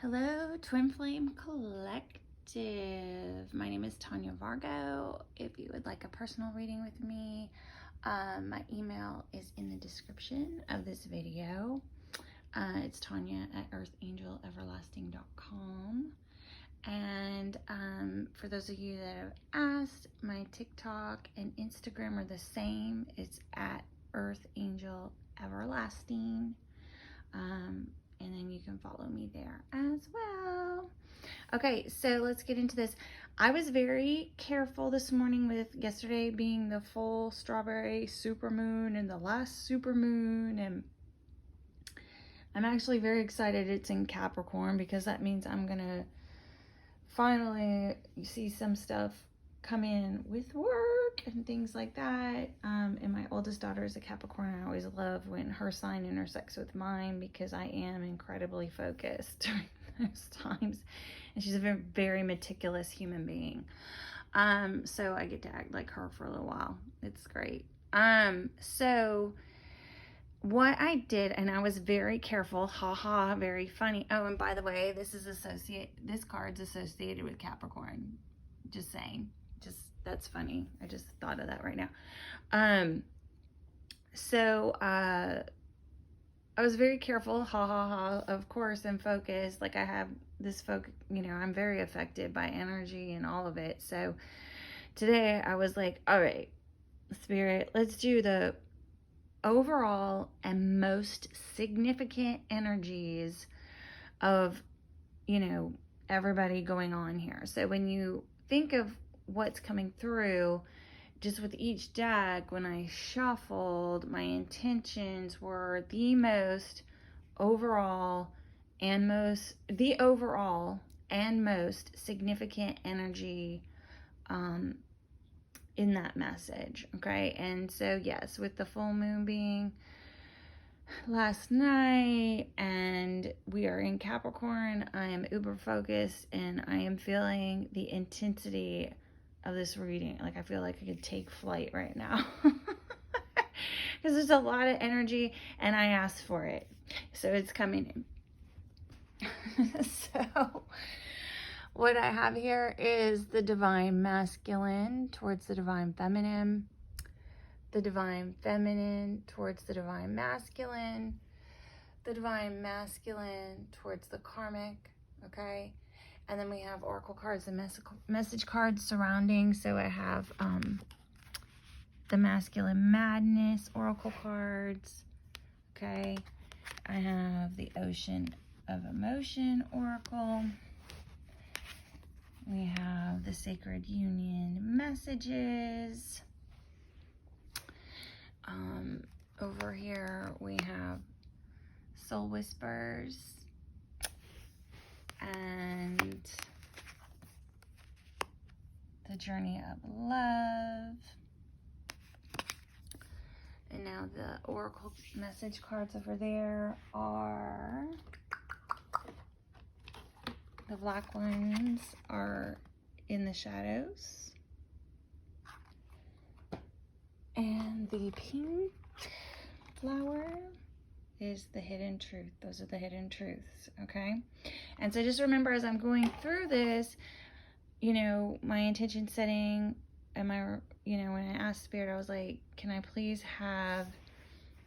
Hello, Twin Flame Collective. My name is Tanya Vargo. If you would like a personal reading with me, my email is in the description of this video. It's Tanya@earthangeleverlasting.com. And for those of you that have asked, my TikTok and Instagram are the same. It's at earthangeleverlasting. And then you can follow me there as well. Okay, so let's get into this. I was very careful this morning with yesterday being the full strawberry supermoon and the last supermoon, and I'm actually very excited it's in Capricorn because that means I'm gonna finally see some stuff come in with work and things like that. And my oldest daughter is a Capricorn. I always love when her sign intersects with mine because I am incredibly focused during those times, and she's a very, very meticulous human being. So I get to act like her for a little while. It's great. So what I did, and I was very careful, haha, very funny. Oh, and by the way, this card's associated with Capricorn. Just saying. That's funny. I just thought of that right now. So I was very careful, of course, and focused. Like I have this I'm very affected by energy and all of it. So today I was like, all right, Spirit, let's do the overall and most significant energies of, everybody going on here. So when you think of what's coming through, just with each deck, when I shuffled, my intentions were the overall and most significant energy in that message. Okay. And so yes, with the full moon being last night and we are in Capricorn, I am uber focused and I am feeling the intensity of this reading. Like I feel like I could take flight right now because there's a lot of energy and I asked for it, so it's coming in. So what I have here is the divine masculine towards the divine feminine, the divine feminine towards the divine masculine, the divine masculine towards the karmic. Okay. And then we have oracle cards and message cards surrounding. So I have the masculine madness oracle cards. Okay. I have the ocean of emotion oracle. We have the sacred union messages. Over here we have soul whispers and the journey of love. And now the oracle message cards over there are, the black ones are in the shadows, and the pink flower is the hidden truth. Those are the hidden truths. Okay. And so just remember, as I'm going through this, my intention setting and my, when I asked Spirit, I was like, can I please have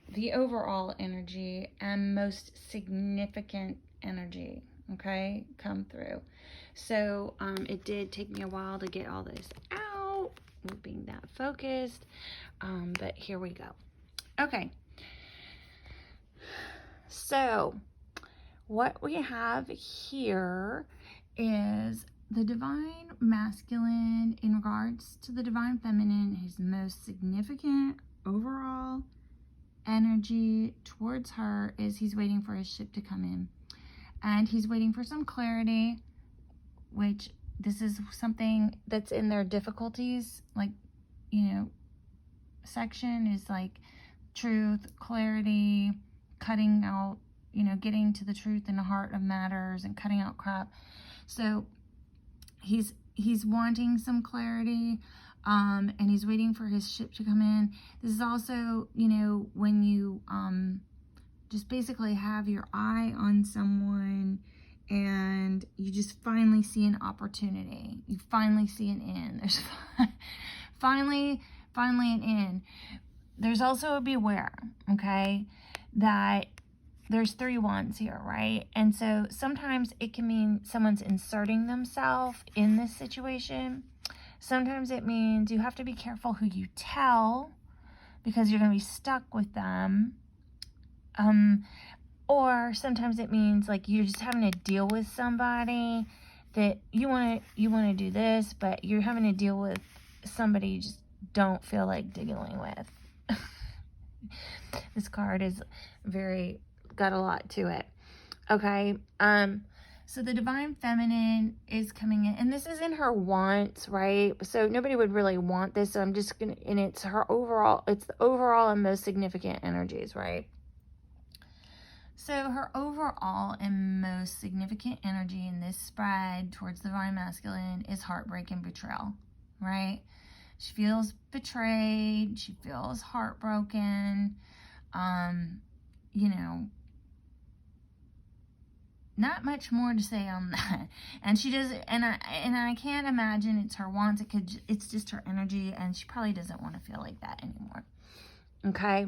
the overall energy and most significant energy, okay, come through. So it did take me a while to get all this out, being that focused, but here we go. Okay. So what we have here is the divine masculine in regards to the divine feminine. His most significant overall energy towards her is he's waiting for his ship to come in, and he's waiting for some clarity, which this is something that's in their difficulties, like, section is like truth, clarity, cutting out, getting to the truth in the heart of matters and cutting out crap. So he's wanting some clarity, and he's waiting for his ship to come in. This is also, when you just basically have your eye on someone and you just finally see an opportunity. You finally see an end. There's finally an end. There's also a beware, okay, that there's 3 wands here, right? And so sometimes it can mean someone's inserting themselves in this situation. Sometimes it means you have to be careful who you tell because you're going to be stuck with them. Or sometimes it means like you're just having to deal with somebody that you want to do this, but you're having to deal with somebody you just don't feel like dealing with. This card is got a lot to it. Okay. So the divine feminine is coming in, and this is in her wants, right? So nobody would really want this. So I'm just going to, and it's the overall and most significant energies, right? So her overall and most significant energy in this spread towards the divine masculine is heartbreak and betrayal, right? She feels betrayed. She feels heartbroken. You know, not much more to say on that. And she does, and I can't imagine it's her wants. It's just her energy, and she probably doesn't want to feel like that anymore. Okay.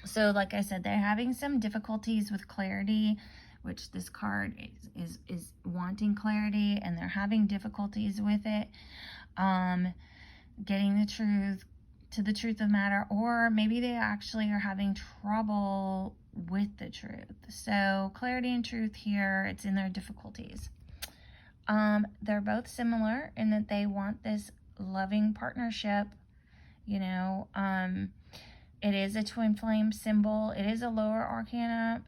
So like I said, they're having some difficulties with clarity, which this card is wanting clarity, and they're having difficulties with it. Getting the truth to the truth of matter, or maybe they actually are having trouble with the truth. So clarity and truth here, it's in their difficulties. They're both similar in that they want this loving partnership, you know. It is a twin flame symbol. It is a lower arcana,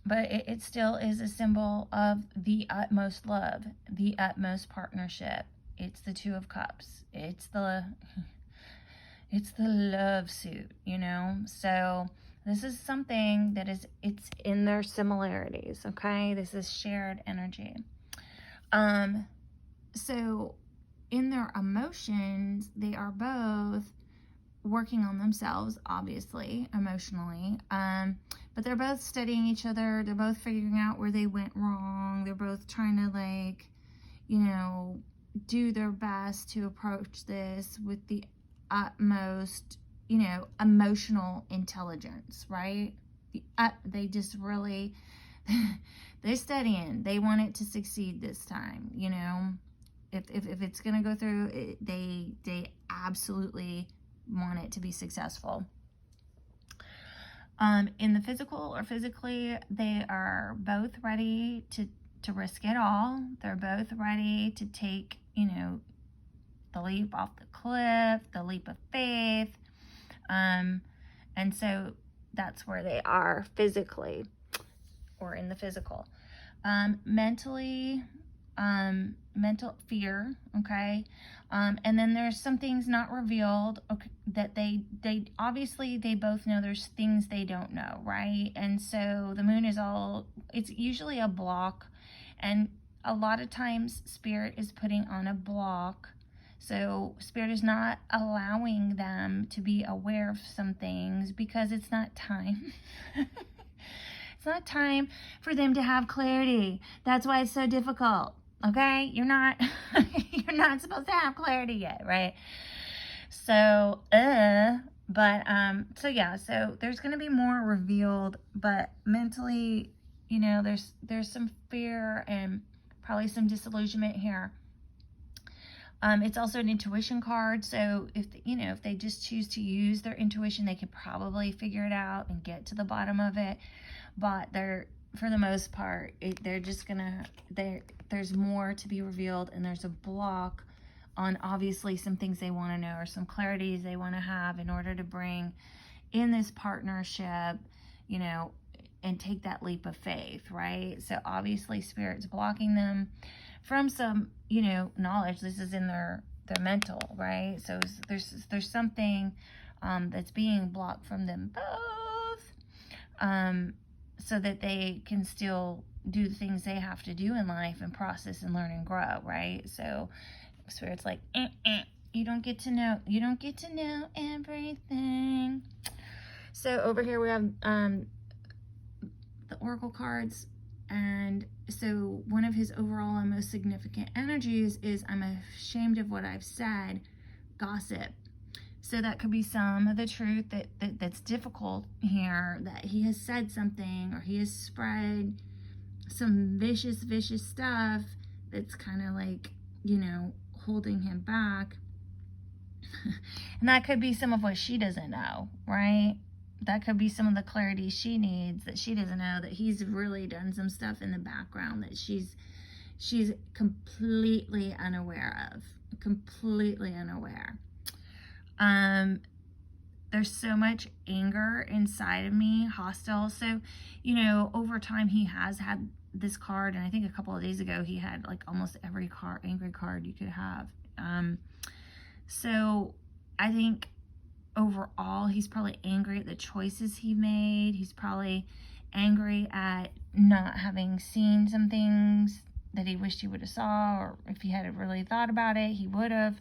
but it still is a symbol of the utmost love, the utmost partnership. It's the Two of Cups. It's the love suit, you know. So this is something that it's in their similarities, okay? This is shared energy. So in their emotions, they are both working on themselves, obviously, emotionally. But they're both studying each other. They're both figuring out where they went wrong. They're both trying to, like, you know, do their best to approach this with the utmost, you know, emotional intelligence, right? They just really, they're studying. They want it to succeed this time, you know. If it's going to go through, they absolutely want it to be successful. In the physical or physically, they are both ready to risk it all. They're both ready to take, you know, the leap off the cliff, the leap of faith. And so that's where they are physically, or in the physical. Mentally, mental fear, okay? And then there's some things not revealed, okay, that they obviously they both know there's things they don't know, right? And so the moon is it's usually a block, and a lot of times Spirit is putting on a block. So Spirit is not allowing them to be aware of some things because it's not time. It's not time for them to have clarity. That's why it's so difficult. Okay, you're not supposed to have clarity yet, right? So, so yeah, so there's going to be more revealed, but mentally, you know, there's some fear and probably some disillusionment here. It's also an intuition card, so if they just choose to use their intuition, they can probably figure it out and get to the bottom of it. But for the most part, they're just gonna, there's more to be revealed, and there's a block on obviously some things they want to know, or some clarities they want to have in order to bring in this partnership, you know, and take that leap of faith, right? So obviously Spirit's blocking them from some, you know, knowledge. This is in their mental, right? So there's something that's being blocked from them both, so that they can still do the things they have to do in life and process and learn and grow, right? So Spirit's like, you don't get to know everything. So over here we have the oracle cards. And so one of his overall and most significant energies is, I'm ashamed of what I've said, gossip. So that could be some of the truth that's difficult here, that he has said something, or he has spread some vicious stuff that's kind of like, you know, holding him back. And that could be some of what she doesn't know, right? That could be some of the clarity she needs, that she doesn't know, that he's really done some stuff in the background that she's completely unaware of. Completely unaware. There's so much anger inside of me, hostile. So, you know, over time he has had this card, and I think a couple of days ago he had like almost every angry card you could have. So I think overall he's probably angry at the choices he made. He's probably angry at not having seen some things that he wished he would have saw, or if he had really thought about it, he would have.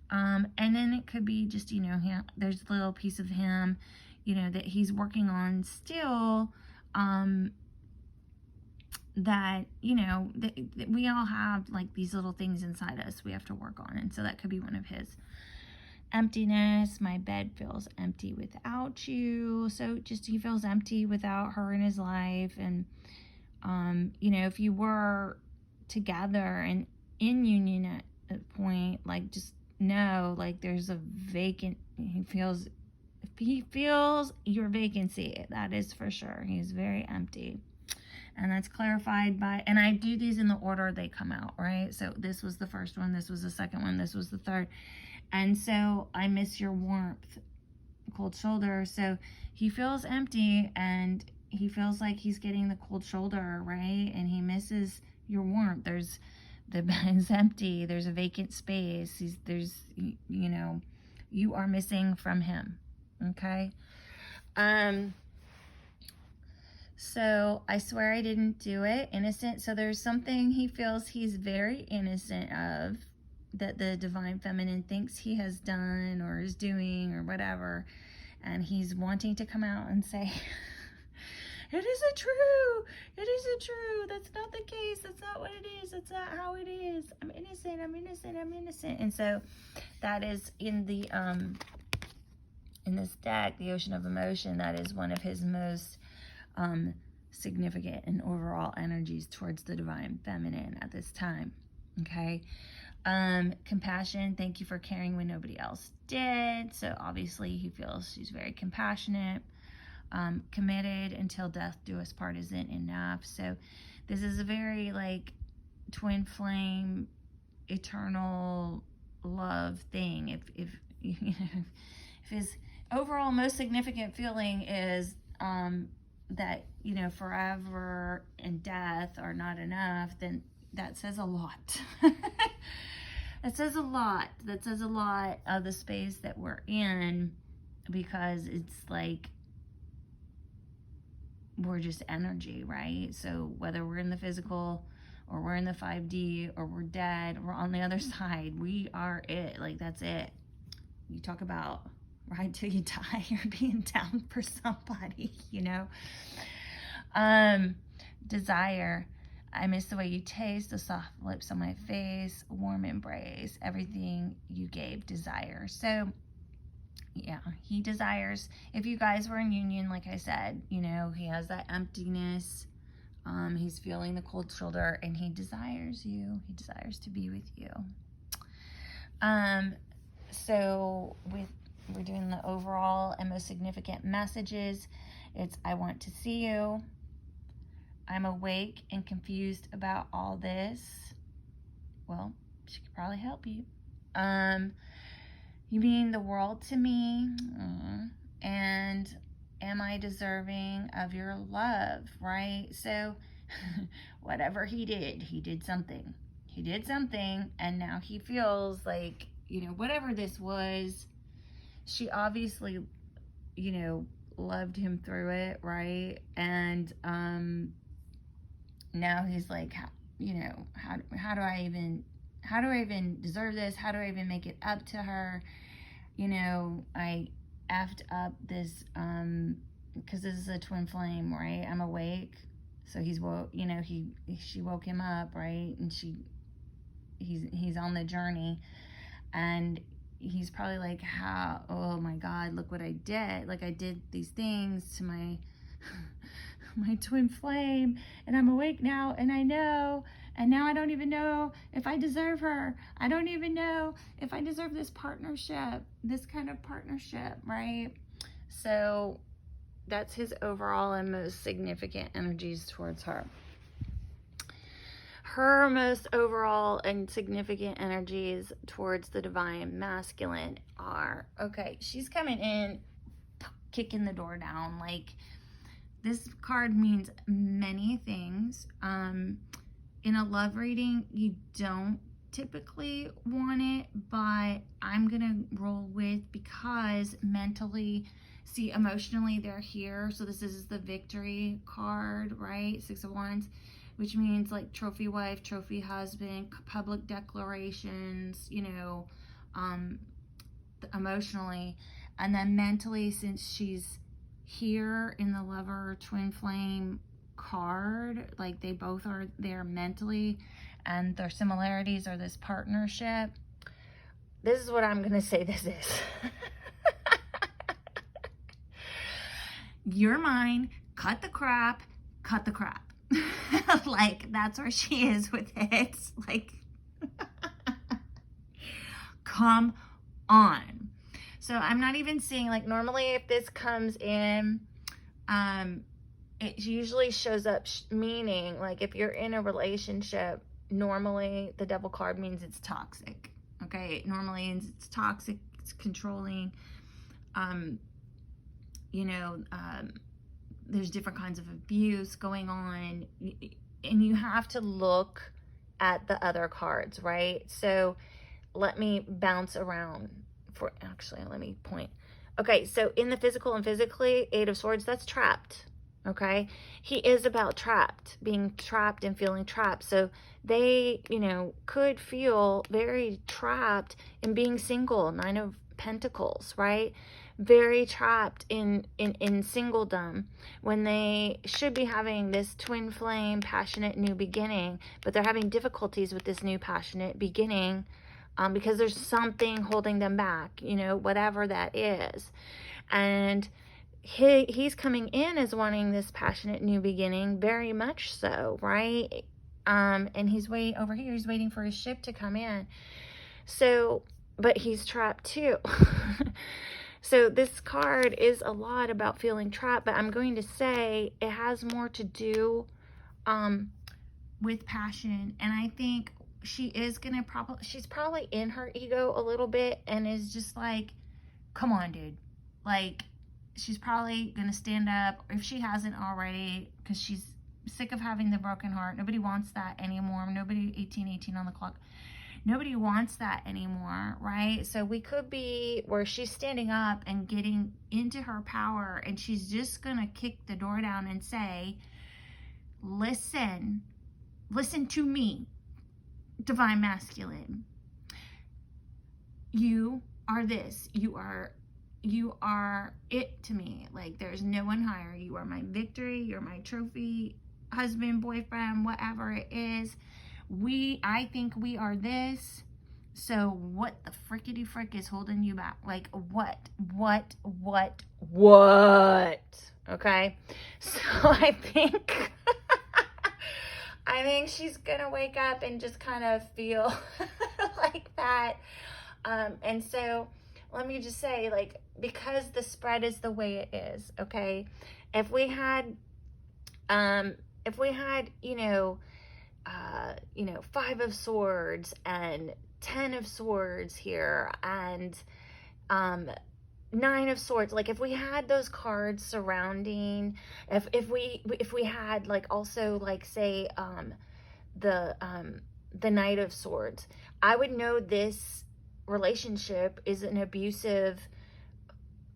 And then it could be just, you know, there's a little piece of him, you know, that he's working on still, that, you know, that we all have like these little things inside us we have to work on. And so that could be one of his. Emptiness. My bed feels empty without you. So just, he feels empty without her in his life. And, you know, if you were together and in union at a point, like, just know, like, there's a vacant, he feels your vacancy, that is for sure. He's very empty. And that's clarified by, and I do these in the order they come out, right? So this was the first one, this was the second one, this was the third. And so I miss your warmth, cold shoulder. So he feels empty, and he feels like he's getting the cold shoulder, right? And he misses your warmth. There's, the bed's empty. There's a vacant space. There's, you know, you are missing from him. Okay. So I swear I didn't do it. Innocent. So there's something he feels he's very innocent of, that the divine feminine thinks he has done or is doing or whatever. And he's wanting to come out and say, it isn't true. It isn't true. That's not the case. That's not what it is. That's not how it is. I'm innocent. I'm innocent. I'm innocent. And so that is in the, in this deck, the Ocean of Emotion, that is one of his most significant and overall energies towards the divine feminine at this time. Okay. Compassion. Thank you for caring when nobody else did. So obviously he feels she's very compassionate. Committed until death do us part isn't enough. So this is a very like twin flame, eternal love thing. If you know, if his overall most significant feeling is that, you know, forever and death are not enough, then that says a lot. That says a lot. That says a lot of the space that we're in, because it's like we're just energy, right? So whether we're in the physical or we're in the 5D or we're dead, we're on the other side. We are it. Like, that's it. You talk about ride till you die or being down for somebody, you know? Desire. I miss the way you taste, the soft lips on my face, warm embrace, everything you gave. Desire. So yeah, he desires, if you guys were in union, like I said, you know, he has that emptiness. He's feeling the cold shoulder, and he desires you. He desires to be with you. So we're doing the overall and most significant messages. It's, I want to see you. I'm awake and confused about all this. Well, she could probably help you. You mean the world to me. And am I deserving of your love, right? So whatever he did something. He did something, and now he feels like, you know, whatever this was, she obviously, you know, loved him through it, right? And now he's like, you know, how do I even deserve this? How do I even make it up to her? You know, I effed up this because this is a twin flame, right? I'm awake. So he's woke, she woke him up, right? And he's on the journey, and he's probably like, oh my God, look what I did. Like, I did these things to my my twin flame, and I'm awake now, and I know, and now I don't even know if I deserve her. I don't even know if I deserve this partnership, this kind of partnership, right? So that's his overall and most significant energies towards her. Her most overall and significant energies towards the divine masculine are, okay, she's coming in, kicking the door down. Like, this card means many things. In a love reading, you don't typically want it, but I'm gonna roll with, because mentally, see, emotionally they're here. So this is the victory card, right? 6 of Wands, which means like trophy wife, trophy husband, public declarations, emotionally. And then mentally, since she's here in the lover twin flame card, like they both are there mentally, and their similarities are this partnership. This is what I'm gonna say this is. You're mine, cut the crap. Like, that's where she is with it. Like, come on. So I'm not even seeing, like, normally if this comes in, it usually shows up meaning, like, if you're in a relationship, normally the devil card means it's toxic. Okay, it normally means it's toxic, it's controlling. There's different kinds of abuse going on, and you have to look at the other cards, right? So let me bounce around let me point. Okay, so in the physical and physically, 8 of Swords, that's trapped. Okay, he is about being trapped and feeling trapped. So they, could feel very trapped in being single. 9 of Pentacles, right? Very trapped in singledom, when they should be having this twin flame passionate new beginning, but they're having difficulties with this new passionate beginning, because there's something holding them back, whatever that is. And he's coming in as wanting this passionate new beginning, very much so, right? And he's waiting over here, he's waiting for his ship to come in. So, but he's trapped too. So this card is a lot about feeling trapped, but I'm going to say it has more to do with passion. And I think she is going to she's probably in her ego a little bit, and is just like, come on, dude. Like, she's probably going to stand up, if she hasn't already, because she's sick of having the broken heart. Nobody wants that anymore. Nobody, 18 on the clock. Nobody wants that anymore, right? So we could be where she's standing up and getting into her power, and she's just going to kick the door down and say, listen to me, divine masculine. You are this. You are it to me. Like, there's no one higher. You are my victory. You're my trophy husband, boyfriend, whatever it is. I think we are this. So what the frickety frick is holding you back? Like, what? Okay. So I think, she's gonna wake up and just kind of feel like that. And so let me just say, like, because the spread is the way it is, okay? If we had, 5 of Swords and 10 of Swords here, and 9 of Swords, like, if we had those cards surrounding, if we had, like, also, like, say, the Knight of Swords, I would know this relationship is an abusive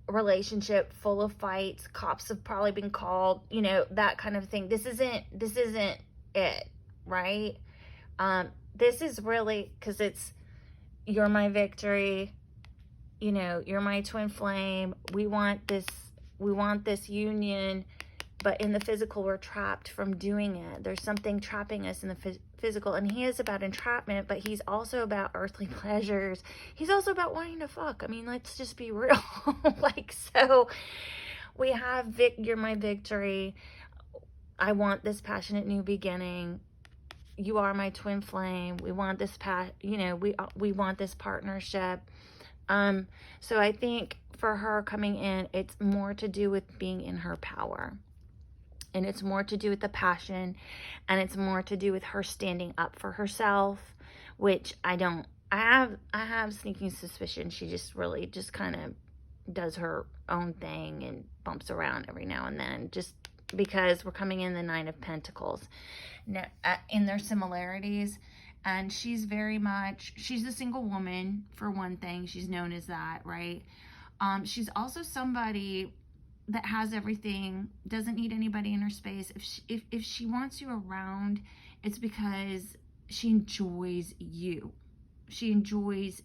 relationship, full of fights. Cops have probably been called, that kind of thing. This isn't it, right? This is really, because it's, you're my victory, you're my twin flame. We want this we want this union, but in the physical, we're trapped from doing it. There's something trapping us in the physical. And he is about entrapment, but he's also about earthly pleasures. He's also about wanting to fuck. I mean, let's just be real. Like, so we have you're my victory. I want this passionate new beginning. You are my twin flame. We want this we want this partnership. So I think for her coming in, it's more to do with being in her power. And it's more to do with the passion, and it's more to do with her standing up for herself, which I have sneaking suspicion she just really just kind of does her own thing and bumps around every now and then, just because we're coming in the Nine of Pentacles in their similarities. And she's a single woman, for one thing. She's known as that, right? She's also somebody that has everything, doesn't need anybody in her space. If she wants you around, it's because she enjoys you. She enjoys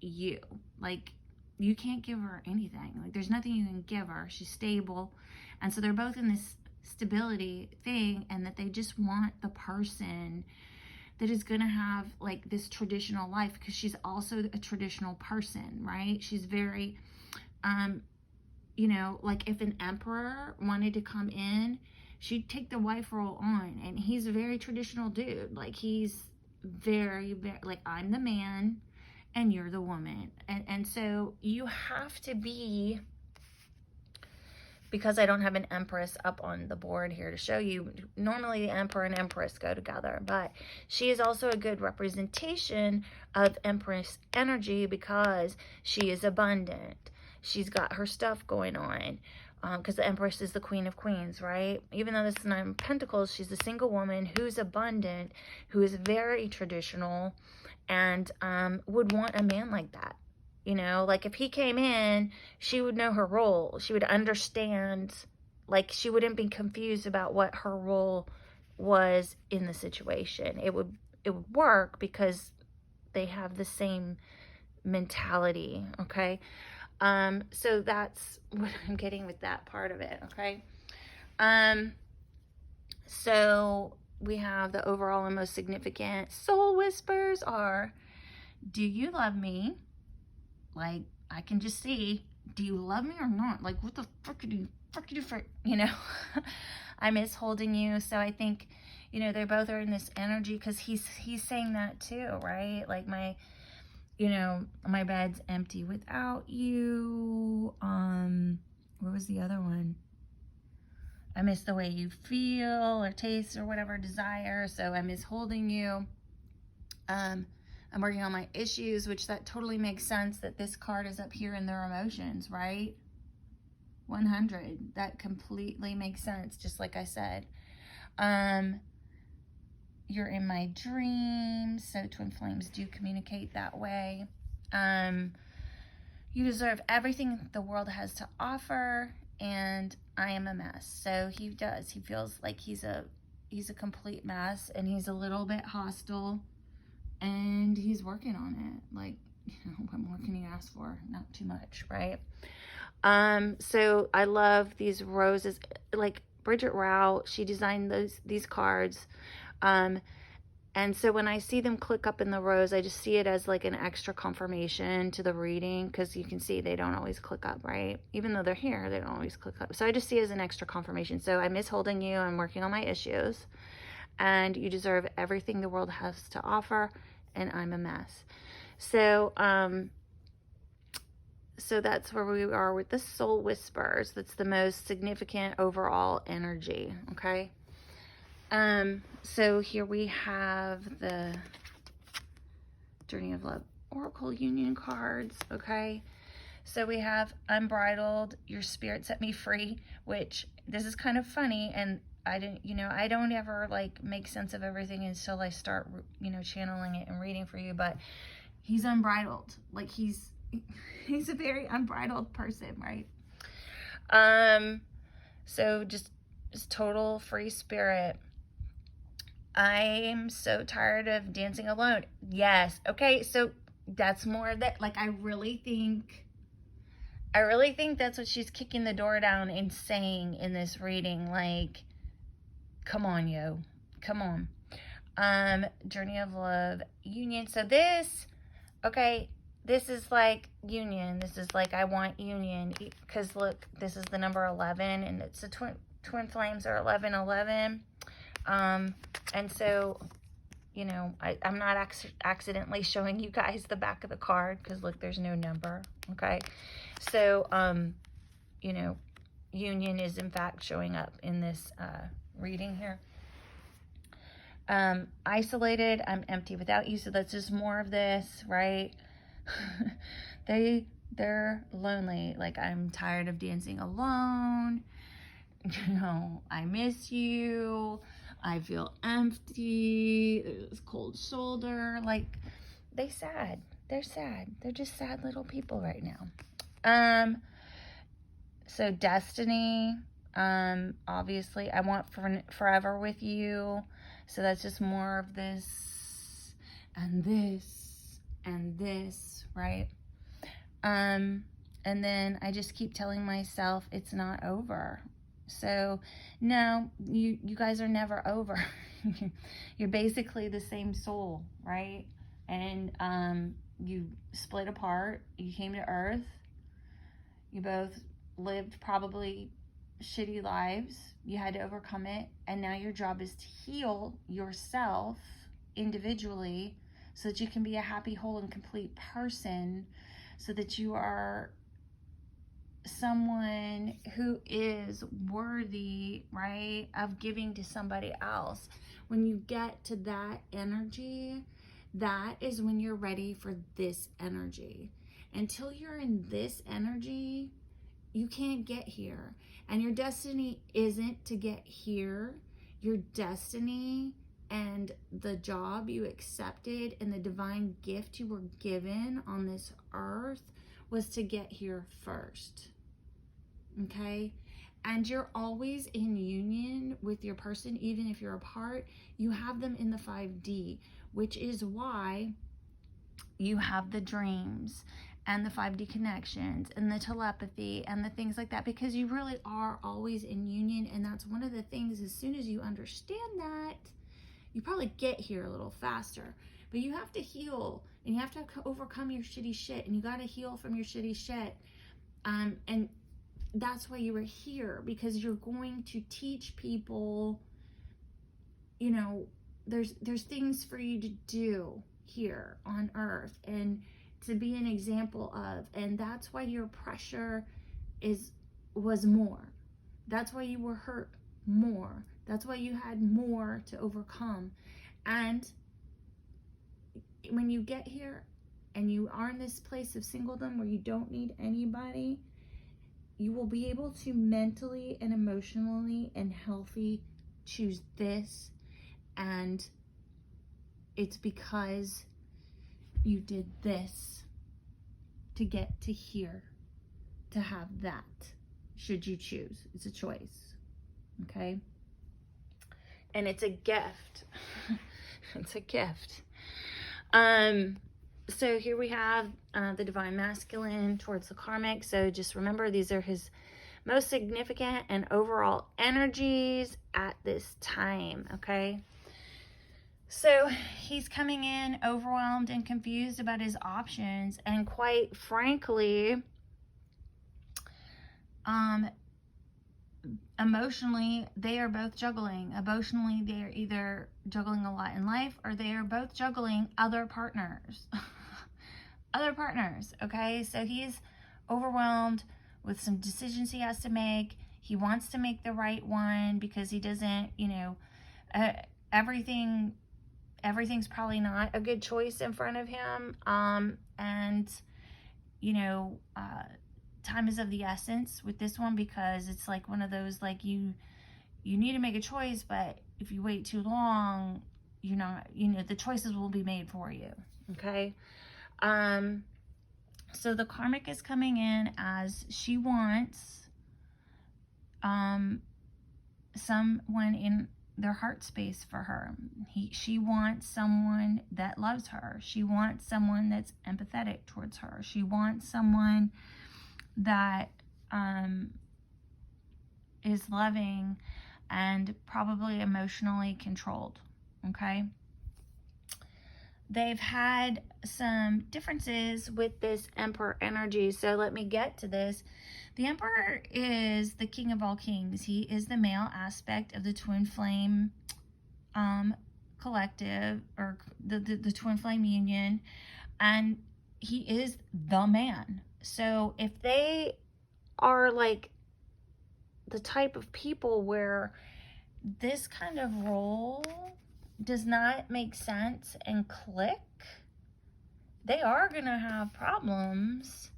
you. Like, you can't give her anything. Like, there's nothing you can give her. She's stable. And so they're both in this stability thing, and that they just want the person that is going to have like this traditional life, because she's also a traditional person, right? She's very, like if an emperor wanted to come in, she'd take the wife role on. And he's a very traditional dude. Like, he's very, very, like, I'm the man and you're the woman. And so you have to be, because I don't have an empress up on the board here to show you. Normally the emperor and empress go together, but she is also a good representation of empress energy, because she is abundant. She's got her stuff going on, because the empress is the queen of queens, right? Even though this is Nine of Pentacles, she's a single woman who's abundant, who is very traditional, and would want a man like that. Like, if he came in, she would know her role. She would understand, like, she wouldn't be confused about what her role was in the situation. It would work because they have the same mentality, okay? So that's what I'm getting with that part of it, okay? So we have the overall and most significant soul whispers are, do you love me? Like, I can just see, do you love me or not? Like, what the fuck do you for, I miss holding you. So I think, they both are in this energy, because he's saying that too, right? Like, my bed's empty without you. What was the other one? I miss the way you feel or taste or whatever, desire. So I miss holding you. I'm working on my issues, which that totally makes sense that this card is up here in their emotions, right? 100. That completely makes sense, just like I said. You're in my dreams, so twin flames do communicate that way. You deserve everything the world has to offer, and I am a mess. So he does. He feels like he's a complete mess, and he's a little bit hostile, and he's working on it. Like, what more can you ask for? Not too much, right? So I love these roses. Like, Bridget Rao, she designed these cards. And so when I see them click up in the rose, I just see it as like an extra confirmation to the reading, because you can see they don't always click up, right? Even though they're here, they don't always click up. So I just see it as an extra confirmation. So I miss holding you. I'm working on my issues, and you deserve everything the world has to offer, and I'm a mess. So, so that's where we are with the soul whispers. That's the most significant overall energy, okay? So here we have the Journey of Love Oracle Union cards, okay? So we have Unbridled, Your Spirit Set Me Free, which this is kind of funny, and I don't ever like make sense of everything until I start, channeling it and reading for you, but he's unbridled. Like, he's a very unbridled person, right? So just total free spirit. I'm so tired of dancing alone. Yes. Okay. So that's more that, like, I really think I really think that's what she's kicking the door down and saying in this reading. Like, come on, yo. Come on. Journey of love, union. So this, okay, this is like union. This is like, I want union. Because look, this is the number 11, and it's the twin flames are 1111. And so, you know, I'm not accidentally showing you guys the back of the card, because look, there's no number. Okay. So, you know, union is in fact showing up in this reading here. Isolated, I'm empty without you. So that's just more of this, right? They're lonely. Like, I'm tired of dancing alone. You know, I miss you. I feel empty. There's this cold shoulder. Like, they're sad. They're just sad little people right now. So destiny, obviously I want forever with you. So that's just more of this and this and this, right? And then I just keep telling myself it's not over. So no, you guys are never over. You're basically the same soul, right? And you split apart. You came to Earth. You both lived probably shitty lives. You had to overcome it, and now your job is to heal yourself individually so that you can be a happy, whole, and complete person, so that you are someone who is worthy, right, of giving to somebody else. When you get to that energy, that is when you're ready for this energy. Until you're in this energy, you can't get here. And your destiny isn't to get here. Your destiny and the job you accepted and the divine gift you were given on this earth was to get here first. Okay? And you're always in union with your person, even if you're apart. You have them in the 5D, which is why you have the dreams and the 5D connections and the telepathy and the things like that, because you really are always in union. And that's one of the things, as soon as you understand that, you probably get here a little faster. But you have to heal, and you have to overcome your shitty shit, and you got to heal from your shitty shit. And that's why you were here, because you're going to teach people, you know, there's things for you to do here on earth and to be an example of. And that's why your pressure was more. That's why you were hurt more. That's why you had more to overcome. And when you get here and you are in this place of singledom where you don't need anybody, you will be able to mentally and emotionally and healthy choose this. And it's because you did this to get to here, to have that, should you choose. It's a choice, okay? And it's a gift. It's a gift. So here we have the divine masculine towards the karmic. So just remember, these are his most significant and overall energies at this time, okay? So he's coming in overwhelmed and confused about his options, and quite frankly, emotionally, they are both juggling. Emotionally, they are either juggling a lot in life, or they are both juggling other partners. Other partners, okay? So he's overwhelmed with some decisions he has to make. He wants to make the right one because he doesn't, you know, everything's probably not a good choice in front of him. And, you know, time is of the essence with this one, because it's like one of those, like, you need to make a choice, but if you wait too long, you're not, you know, the choices will be made for you, okay? So the karmic is coming in as she wants someone in their heart space for her. She wants someone that loves her. She wants someone that's empathetic towards her. She wants someone that is loving and probably emotionally controlled, okay? They've had some differences with this Emperor energy, so let me get to this. The Emperor is the king of all kings. He is the male aspect of the twin flame collective, or the twin flame union, and he is the man. So if they are like the type of people where this kind of role does not make sense and click, they are gonna have problems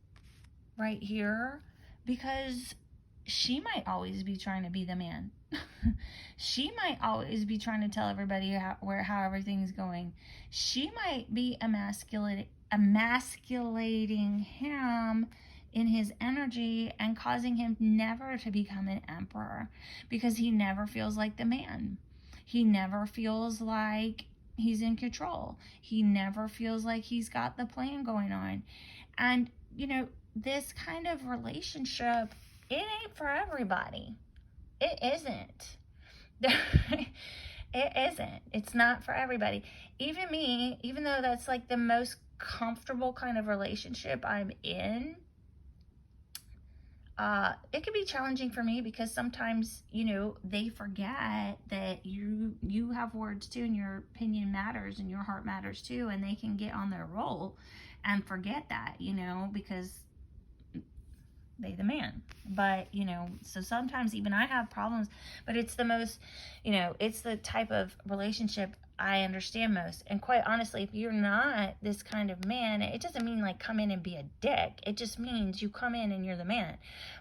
right here, because she might always be trying to be the man. She might always be trying to tell everybody how everything's going. She might be emasculating him in his energy and causing him never to become an emperor, because he never feels like the man. He never feels like he's in control. He never feels like he's got the plan going on. And, you know, this kind of relationship, it ain't for everybody. It isn't. It isn't. It's not for everybody. Even me, even though that's like the most comfortable kind of relationship I'm in, it can be challenging for me, because sometimes, you know, they forget that you have words too, and your opinion matters, and your heart matters too, and they can get on their roll and forget that, you know, because they the man. But, you know, so sometimes even I have problems, but it's the most, you know, it's the type of relationship I understand most. And quite honestly, if you're not this kind of man, it doesn't mean like come in and be a dick. It just means you come in and you're the man.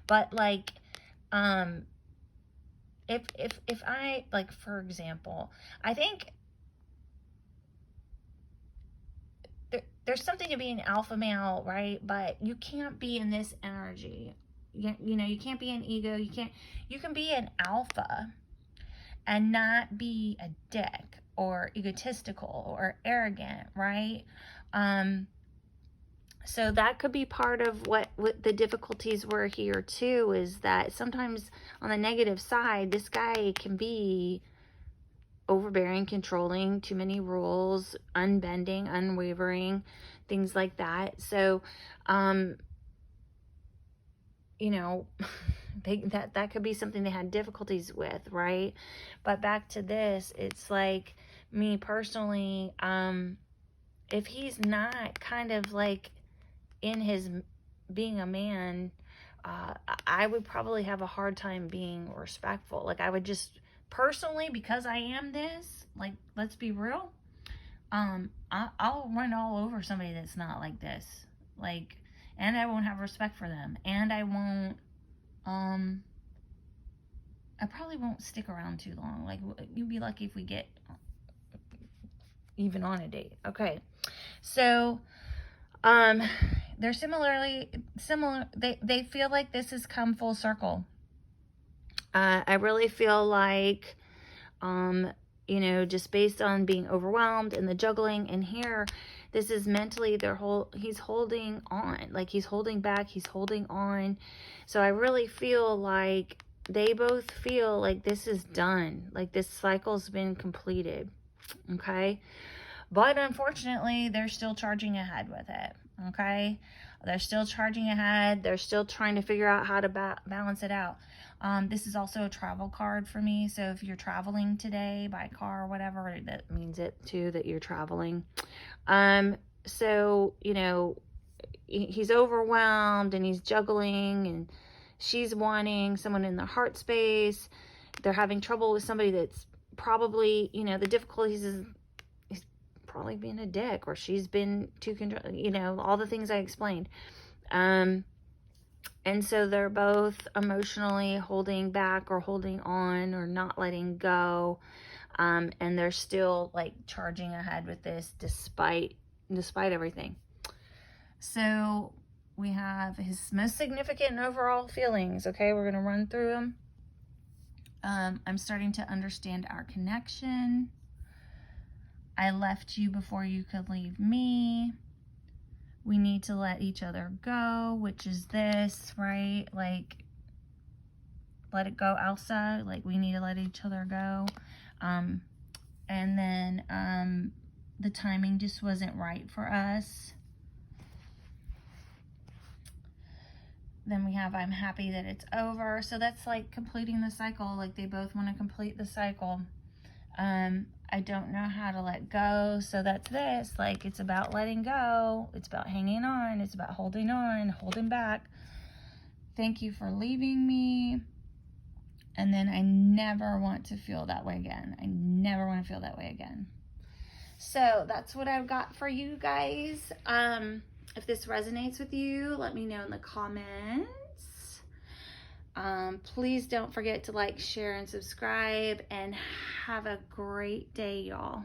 But like, if I, like, for example, I think there's something to being alpha male, right? But you can't be in this energy. You know, you can't be an ego. You can be an alpha and not be a dick or egotistical or arrogant, right? So that could be part of what the difficulties were here too, is that sometimes on the negative side, this guy can be overbearing, controlling, too many rules, unbending, unwavering, things like that. So, you know, that could be something they had difficulties with, right? But back to this, it's like, me personally, if he's not kind of like in his being a man, I would probably have a hard time being respectful. Like, I would just personally, because I am this, like, let's be real, I'll run all over somebody that's not like this, like, and I won't have respect for them, and I won't, I probably won't stick around too long. Like, you'd be lucky if we get even on a date. Okay, so they're similar. They feel like this has come full circle. I really feel like, you know, just based on being overwhelmed and the juggling, and here, this is mentally he's holding on, like he's holding back, he's holding on. So I really feel like they both feel like this is done, like this cycle's been completed, okay? But unfortunately, they're still charging ahead with it, okay? They're still charging ahead. They're still trying to figure out how to balance it out. This is also a travel card for me. So if you're traveling today by car or whatever, that means it too, that you're traveling. So, you know, he's overwhelmed and he's juggling, and she's wanting someone in their heart space. They're having trouble with somebody that's probably, you know, the difficulties is probably being a dick, or she's been too control, you know, all the things I explained. And so they're both emotionally holding back or holding on or not letting go. And they're still like charging ahead with this despite everything. So we have his most significant and overall feelings. Okay, we're going to run through them. I'm starting to understand our connection. I left you before you could leave me. we need to let each other go, which is this, right? Like, let it go, Elsa. Like, we need to let each other go. And then the timing just wasn't right for us. Then we have, I'm happy that it's over. So that's like completing the cycle. Like, they both want to complete the cycle. I don't know how to let go. So that's this. Like, it's about letting go. It's about hanging on. It's about holding on, holding back. Thank you for leaving me. And then I never want to feel that way again. I never want to feel that way again. So that's what I've got for you guys. If this resonates with you, let me know in the comments. Please don't forget to like, share, and subscribe. And have a great day, y'all.